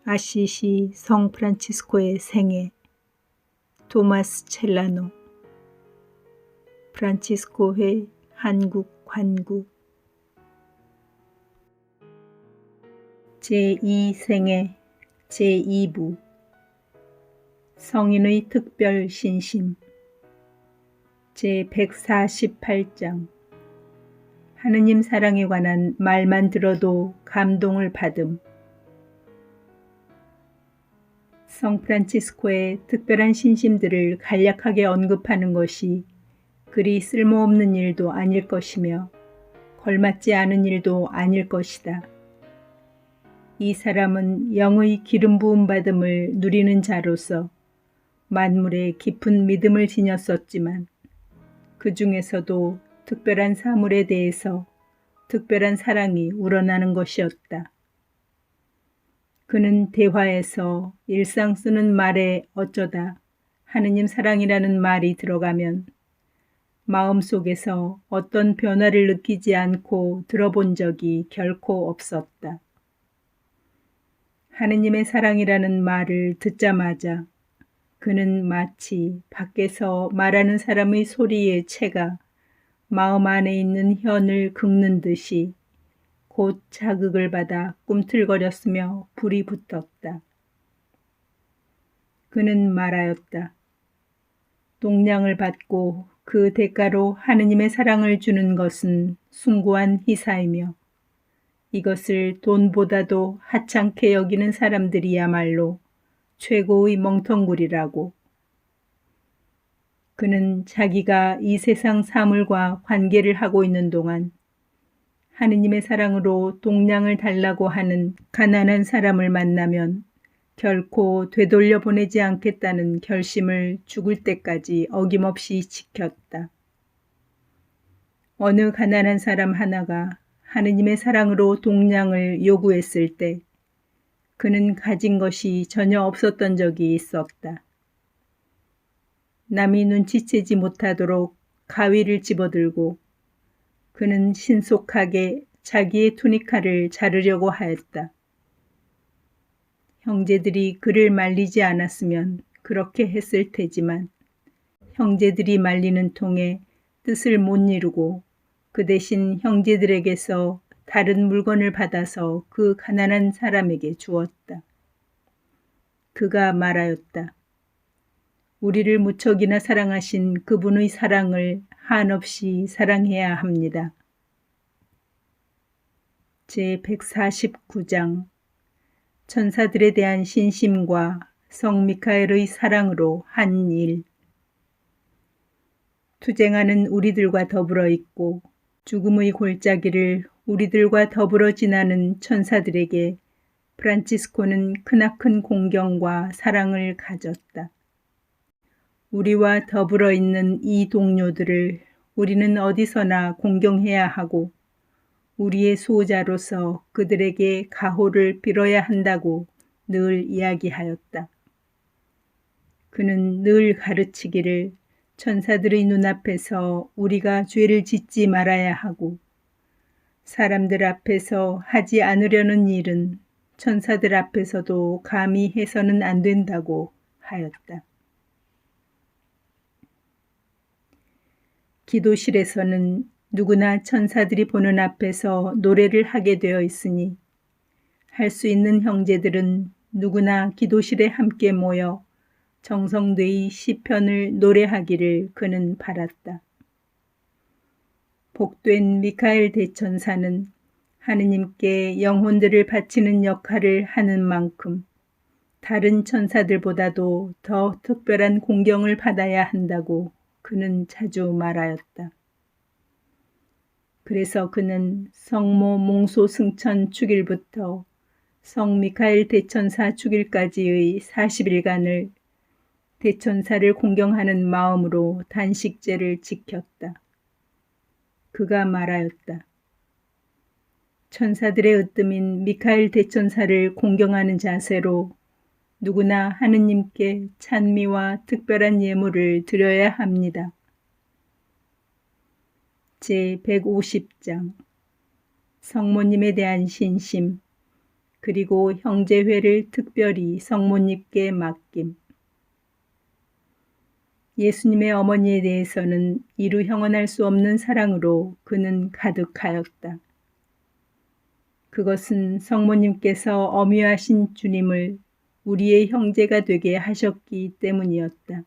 아시시 성 프란치스코의 생애. 토마스 첼라노. 프란치스코회 한국 관구. 제2생애 제2부. 성인의 특별 신심. 제148장. 하느님 사랑에 관한 말만 들어도 감동을 받음. 성 프란치스코의 특별한 신심들을 간략하게 언급하는 것이 그리 쓸모없는 일도 아닐 것이며 걸맞지 않은 일도 아닐 것이다. 이 사람은 영의 기름 부음 받음을 누리는 자로서 만물에 깊은 믿음을 지녔었지만 그 중에서도 특별한 사물에 대해서 특별한 사랑이 우러나는 것이었다. 그는 대화에서 일상 쓰는 말에 어쩌다 하느님 사랑이라는 말이 들어가면 마음속에서 어떤 변화를 느끼지 않고 들어본 적이 결코 없었다. 하느님의 사랑이라는 말을 듣자마자 그는 마치 밖에서 말하는 사람의 소리의 채가 마음 안에 있는 현을 긁는 듯이 곧 자극을 받아 꿈틀거렸으며 불이 붙었다. 그는 말하였다. 동량을 받고 그 대가로 하느님의 사랑을 주는 것은 숭고한 희사이며 이것을 돈보다도 하찮게 여기는 사람들이야말로 최고의 멍텅구리라고. 그는 자기가 이 세상 사물과 관계를 하고 있는 동안 하느님의 사랑으로 동량을 달라고 하는 가난한 사람을 만나면 결코 되돌려 보내지 않겠다는 결심을 죽을 때까지 어김없이 지켰다. 어느 가난한 사람 하나가 하느님의 사랑으로 동량을 요구했을 때 그는 가진 것이 전혀 없었던 적이 있었다. 남이 눈치채지 못하도록 가위를 집어들고 그는 신속하게 자기의 투니카를 자르려고 하였다. 형제들이 그를 말리지 않았으면 그렇게 했을 테지만 형제들이 말리는 통에 뜻을 못 이루고 그 대신 형제들에게서 다른 물건을 받아서 그 가난한 사람에게 주었다. 그가 말하였다. 우리를 무척이나 사랑하신 그분의 사랑을 한없이 사랑해야 합니다. 제149장. 천사들에 대한 신심과 성 미카엘의 사랑으로 한 일. 투쟁하는 우리들과 더불어 있고 죽음의 골짜기를 우리들과 더불어 지나는 천사들에게 프란치스코는 크나큰 공경과 사랑을 가졌다. 우리와 더불어 있는 이 동료들을 우리는 어디서나 공경해야 하고 우리의 수호자로서 그들에게 가호를 빌어야 한다고 늘 이야기하였다. 그는 늘 가르치기를 천사들의 눈앞에서 우리가 죄를 짓지 말아야 하고 사람들 앞에서 하지 않으려는 일은 천사들 앞에서도 감히 해서는 안 된다고 하였다. 기도실에서는 누구나 천사들이 보는 앞에서 노래를 하게 되어 있으니 할 수 있는 형제들은 누구나 기도실에 함께 모여 정성되이 시편을 노래하기를 그는 바랐다. 복된 미카엘 대천사는 하느님께 영혼들을 바치는 역할을 하는 만큼 다른 천사들보다도 더 특별한 공경을 받아야 한다고 그는 자주 말하였다. 그래서 그는 성모 몽소 승천 축일부터 성 미카엘 대천사 축일까지의 40일간을 대천사를 공경하는 마음으로 단식제를 지켰다. 그가 말하였다. 천사들의 으뜸인 미카엘 대천사를 공경하는 자세로 누구나 하느님께 찬미와 특별한 예물을 드려야 합니다. 제150장. 성모님에 대한 신심. 그리고 형제회를 특별히 성모님께 맡김. 예수님의 어머니에 대해서는 이루 형언할 수 없는 사랑으로 그는 가득하였다. 그것은 성모님께서 엄유하신 주님을 우리의 형제가 되게 하셨기 때문이었다.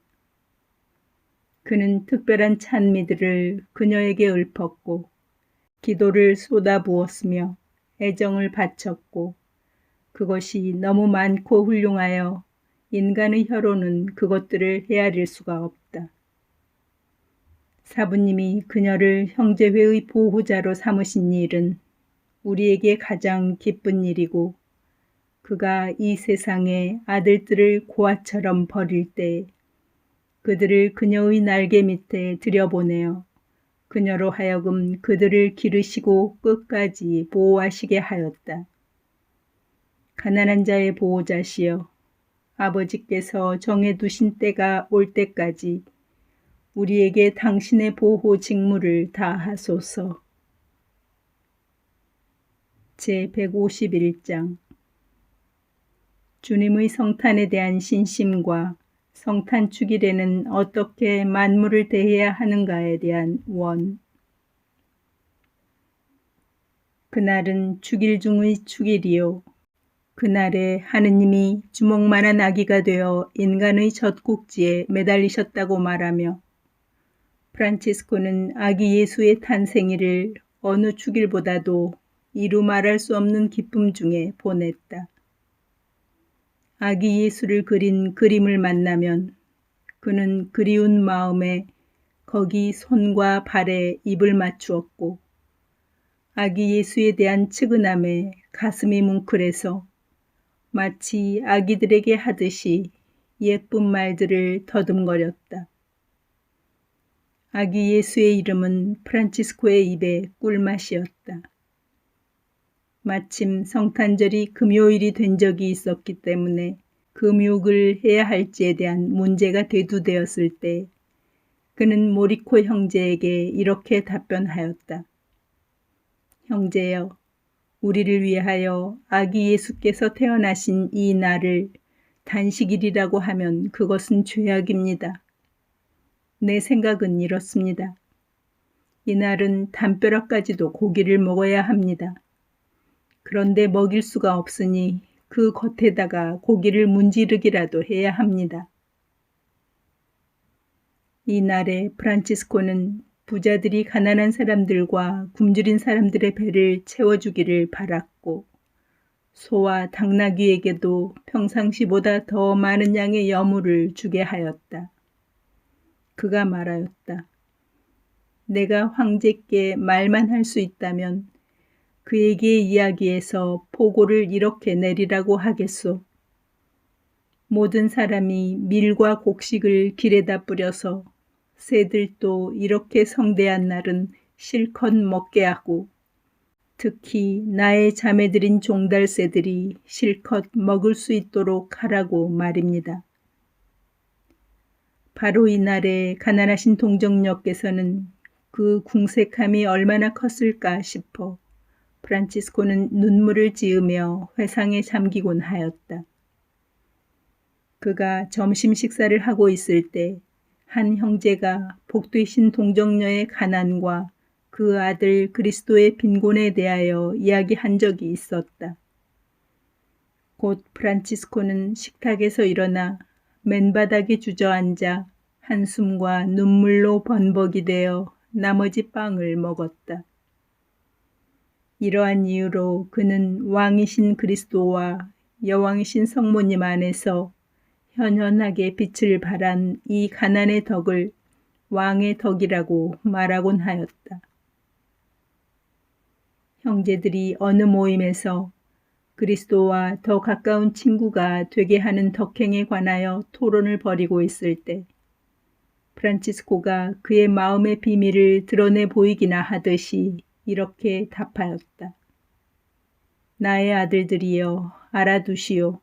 그는 특별한 찬미들을 그녀에게 읊었고 기도를 쏟아부었으며 애정을 바쳤고 그것이 너무 많고 훌륭하여 인간의 혀로는 그것들을 헤아릴 수가 없다. 사부님이 그녀를 형제회의 보호자로 삼으신 일은 우리에게 가장 기쁜 일이고 그가 이 세상에 아들들을 고아처럼 버릴 때 그들을 그녀의 날개 밑에 들여보내어 그녀로 하여금 그들을 기르시고 끝까지 보호하시게 하였다. 가난한 자의 보호자시여, 아버지께서 정해두신 때가 올 때까지 우리에게 당신의 보호 직무를 다하소서. 제151장 주님의 성탄에 대한 신심과 성탄 축일에는 어떻게 만물을 대해야 하는가에 대한 원. 그날은 축일 중의 축일이요. 그날에 하느님이 주먹만한 아기가 되어 인간의 젖꼭지에 매달리셨다고 말하며 프란치스코는 아기 예수의 탄생일을 어느 축일보다도 이루 말할 수 없는 기쁨 중에 보냈다. 아기 예수를 그린 그림을 만나면 그는 그리운 마음에 거기 손과 발에 입을 맞추었고 아기 예수에 대한 측은함에 가슴이 뭉클해서 마치 아기들에게 하듯이 예쁜 말들을 더듬거렸다. 아기 예수의 이름은 프란치스코의 입에 꿀맛이었다. 마침 성탄절이 금요일이 된 적이 있었기 때문에 금욕을 해야 할지에 대한 문제가 대두되었을 때 그는 모리코 형제에게 이렇게 답변하였다. 형제여, 우리를 위하여 아기 예수께서 태어나신 이 날을 단식일이라고 하면 그것은 죄악입니다. 내 생각은 이렇습니다. 이 날은 담벼락까지도 고기를 먹어야 합니다. 그런데 먹일 수가 없으니 그 겉에다가 고기를 문지르기라도 해야 합니다. 이 날에 프란치스코는 부자들이 가난한 사람들과 굶주린 사람들의 배를 채워주기를 바랐고 소와 당나귀에게도 평상시보다 더 많은 양의 여물을 주게 하였다. 그가 말하였다. 내가 황제께 말만 할 수 있다면 그에게 이야기해서 포고를 이렇게 내리라고 하겠소. 모든 사람이 밀과 곡식을 길에다 뿌려서 새들도 이렇게 성대한 날은 실컷 먹게 하고 특히 나의 자매들인 종달새들이 실컷 먹을 수 있도록 하라고 말입니다. 바로 이날에 가난하신 동정녀께서는 그 궁색함이 얼마나 컸을까 싶어 프란치스코는 눈물을 지으며 회상에 잠기곤 하였다. 그가 점심 식사를 하고 있을 때 한 형제가 복되신 동정녀의 가난과 그 아들 그리스도의 빈곤에 대하여 이야기한 적이 있었다. 곧 프란치스코는 식탁에서 일어나 맨바닥에 주저앉아 한숨과 눈물로 번벅이 되어 나머지 빵을 먹었다. 이러한 이유로 그는 왕이신 그리스도와 여왕이신 성모님 안에서 현현하게 빛을 발한 이 가난의 덕을 왕의 덕이라고 말하곤 하였다. 형제들이 어느 모임에서 그리스도와 더 가까운 친구가 되게 하는 덕행에 관하여 토론을 벌이고 있을 때 프란치스코가 그의 마음의 비밀을 드러내 보이기나 하듯이 이렇게 답하였다. 나의 아들들이여 알아두시오.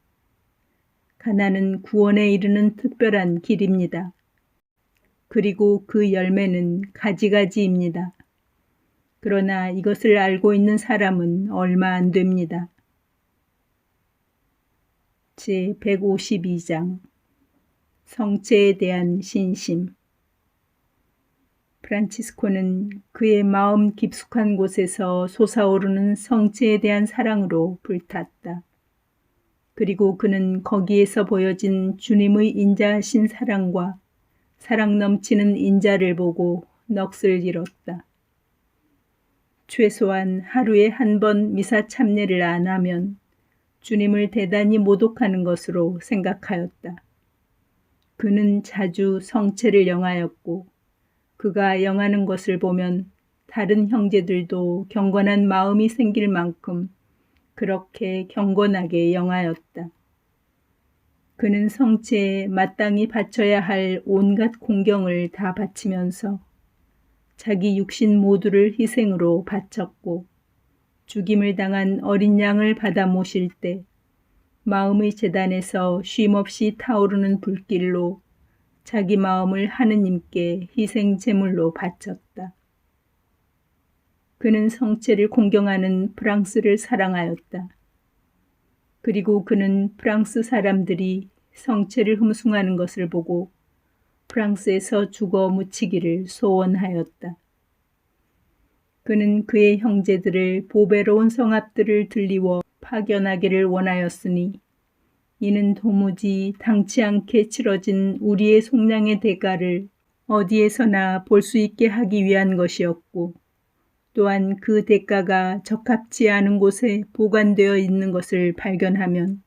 가난은 구원에 이르는 특별한 길입니다. 그리고 그 열매는 가지가지입니다. 그러나 이것을 알고 있는 사람은 얼마 안 됩니다. 제152장 성체에 대한 신심. 프란치스코는 그의 마음 깊숙한 곳에서 솟아오르는 성체에 대한 사랑으로 불탔다. 그리고 그는 거기에서 보여진 주님의 인자하신 사랑과 사랑 넘치는 인자를 보고 넋을 잃었다. 최소한 하루에 한 번 미사 참례를 안 하면 주님을 대단히 모독하는 것으로 생각하였다. 그는 자주 성체를 영하였고 그가 영하는 것을 보면 다른 형제들도 경건한 마음이 생길 만큼 그렇게 경건하게 영하였다. 그는 성체에 마땅히 바쳐야 할 온갖 공경을 다 바치면서 자기 육신 모두를 희생으로 바쳤고 죽임을 당한 어린 양을 받아 모실 때 마음의 제단에서 쉼없이 타오르는 불길로 자기 마음을 하느님께 희생 제물로 바쳤다. 그는 성체를 공경하는 프랑스를 사랑하였다. 그리고 그는 프랑스 사람들이 성체를 흠숭하는 것을 보고 프랑스에서 죽어 묻히기를 소원하였다. 그는 그의 형제들을 보배로운 성읍들을 들리워 파견하기를 원하였으니 이는 도무지 당치 않게 치러진 우리의 속량의 대가를 어디에서나 볼 수 있게 하기 위한 것이었고 또한 그 대가가 적합치 않은 곳에 보관되어 있는 것을 발견하면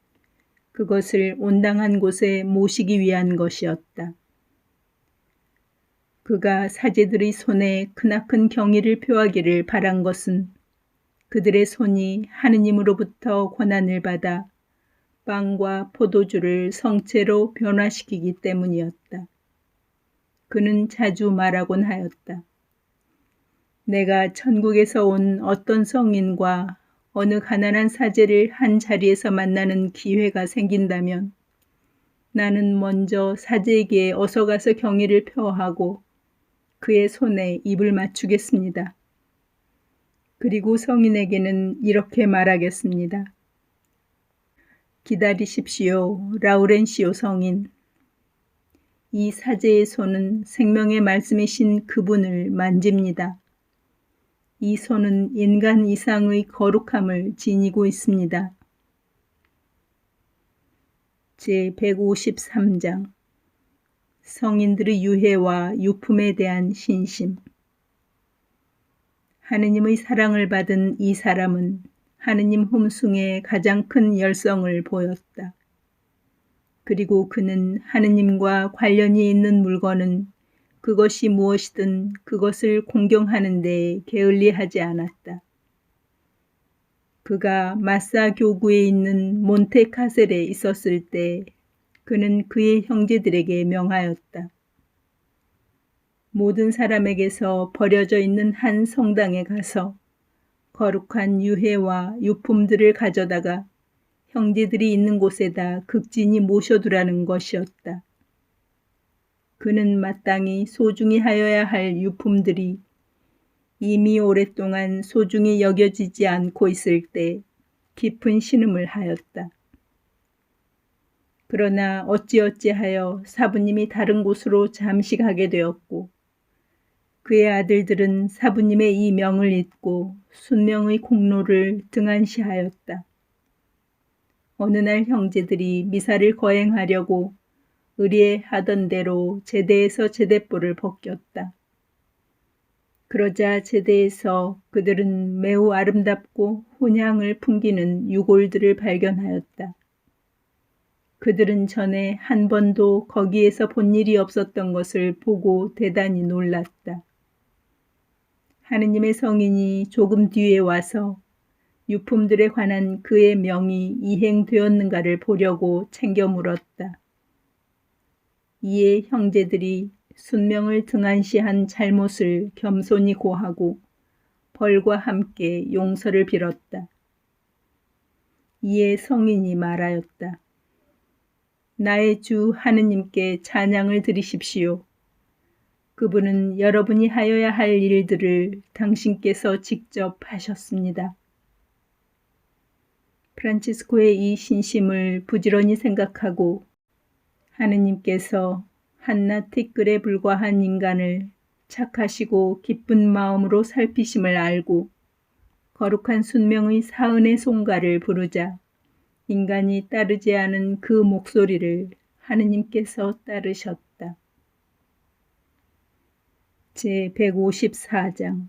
그것을 온당한 곳에 모시기 위한 것이었다. 그가 사제들의 손에 크나큰 경의를 표하기를 바란 것은 그들의 손이 하느님으로부터 권한을 받아 빵과 포도주를 성체로 변화시키기 때문이었다. 그는 자주 말하곤 하였다. 내가 천국에서 온 어떤 성인과 어느 가난한 사제를 한 자리에서 만나는 기회가 생긴다면 나는 먼저 사제에게 어서 가서 경의를 표하고 그의 손에 입을 맞추겠습니다. 그리고 성인에게는 이렇게 말하겠습니다. 기다리십시오, 라우렌시오 성인. 이 사제의 손은 생명의 말씀이신 그분을 만집니다. 이 손은 인간 이상의 거룩함을 지니고 있습니다. 제153장 성인들의 유해와 유품에 대한 신심. 하느님의 사랑을 받은 이 사람은 하느님 흠숭에 가장 큰 열성을 보였다. 그리고 그는 하느님과 관련이 있는 물건은 그것이 무엇이든 그것을 공경하는 데 게을리하지 않았다. 그가 마사 교구에 있는 몬테카셀에 있었을 때 그는 그의 형제들에게 명하였다. 모든 사람에게서 버려져 있는 한 성당에 가서 거룩한 유해와 유품들을 가져다가 형제들이 있는 곳에다 극진히 모셔두라는 것이었다. 그는 마땅히 소중히 하여야 할 유품들이 이미 오랫동안 소중히 여겨지지 않고 있을 때 깊은 신음을 하였다. 그러나 어찌어찌하여 사부님이 다른 곳으로 잠시 가게 되었고 그의 아들들은 사부님의 이 명을 잊고 순명의 공로를 등한시하였다. 어느 날 형제들이 미사를 거행하려고 의례하던 대로 제대에서 제대뿔을 벗겼다. 그러자 제대에서 그들은 매우 아름답고 혼향을 풍기는 유골들을 발견하였다. 그들은 전에 한 번도 거기에서 본 일이 없었던 것을 보고 대단히 놀랐다. 하느님의 성인이 조금 뒤에 와서 유품들에 관한 그의 명이 이행되었는가를 보려고 챙겨 물었다. 이에 형제들이 순명을 등한시한 잘못을 겸손히 고하고 벌과 함께 용서를 빌었다. 이에 성인이 말하였다. 나의 주 하느님께 찬양을 드리십시오. 그분은 여러분이 하여야 할 일들을 당신께서 직접 하셨습니다. 프란치스코의 이 신심을 부지런히 생각하고 하느님께서 한낱 티끌에 불과한 인간을 착하시고 기쁜 마음으로 살피심을 알고 거룩한 순명의 사은의 송가를 부르자 인간이 따르지 않은 그 목소리를 하느님께서 따르셨다. 제154장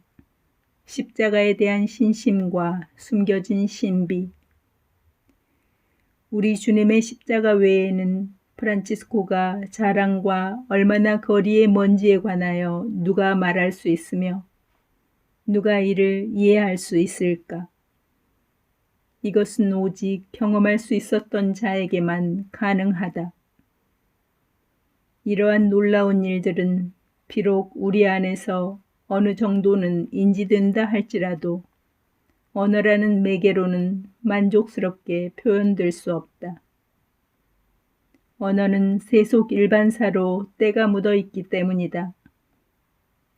십자가에 대한 신심과 숨겨진 신비. 우리 주님의 십자가 외에는 프란치스코가 자랑과 얼마나 거리의 먼지에 관하여 누가 말할 수 있으며 누가 이를 이해할 수 있을까? 이것은 오직 경험할 수 있었던 자에게만 가능하다. 이러한 놀라운 일들은 비록 우리 안에서 어느 정도는 인지된다 할지라도 언어라는 매개로는 만족스럽게 표현될 수 없다. 언어는 세속 일반사로 때가 묻어 있기 때문이다.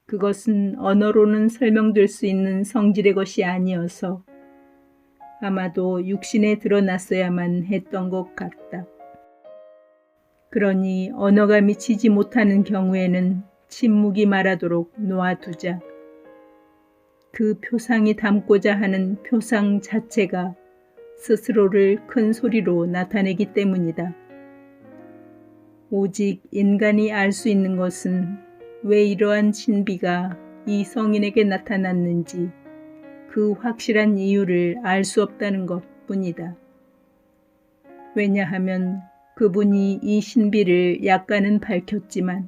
그것은 언어로는 설명될 수 있는 성질의 것이 아니어서 아마도 육신에 드러났어야만 했던 것 같다. 그러니 언어가 미치지 못하는 경우에는 침묵이 말하도록 놓아두자. 그 표상이 담고자 하는 표상 자체가 스스로를 큰 소리로 나타내기 때문이다. 오직 인간이 알 수 있는 것은 왜 이러한 신비가 이 성인에게 나타났는지 그 확실한 이유를 알 수 없다는 것뿐이다. 왜냐하면 그분이 이 신비를 약간은 밝혔지만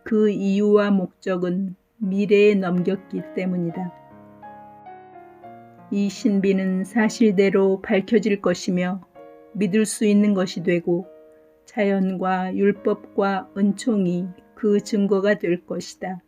그 이유와 목적은 미래에 넘겼기 때문이다. 이 신비는 사실대로 밝혀질 것이며 믿을 수 있는 것이 되고 자연과 율법과 은총이 그 증거가 될 것이다.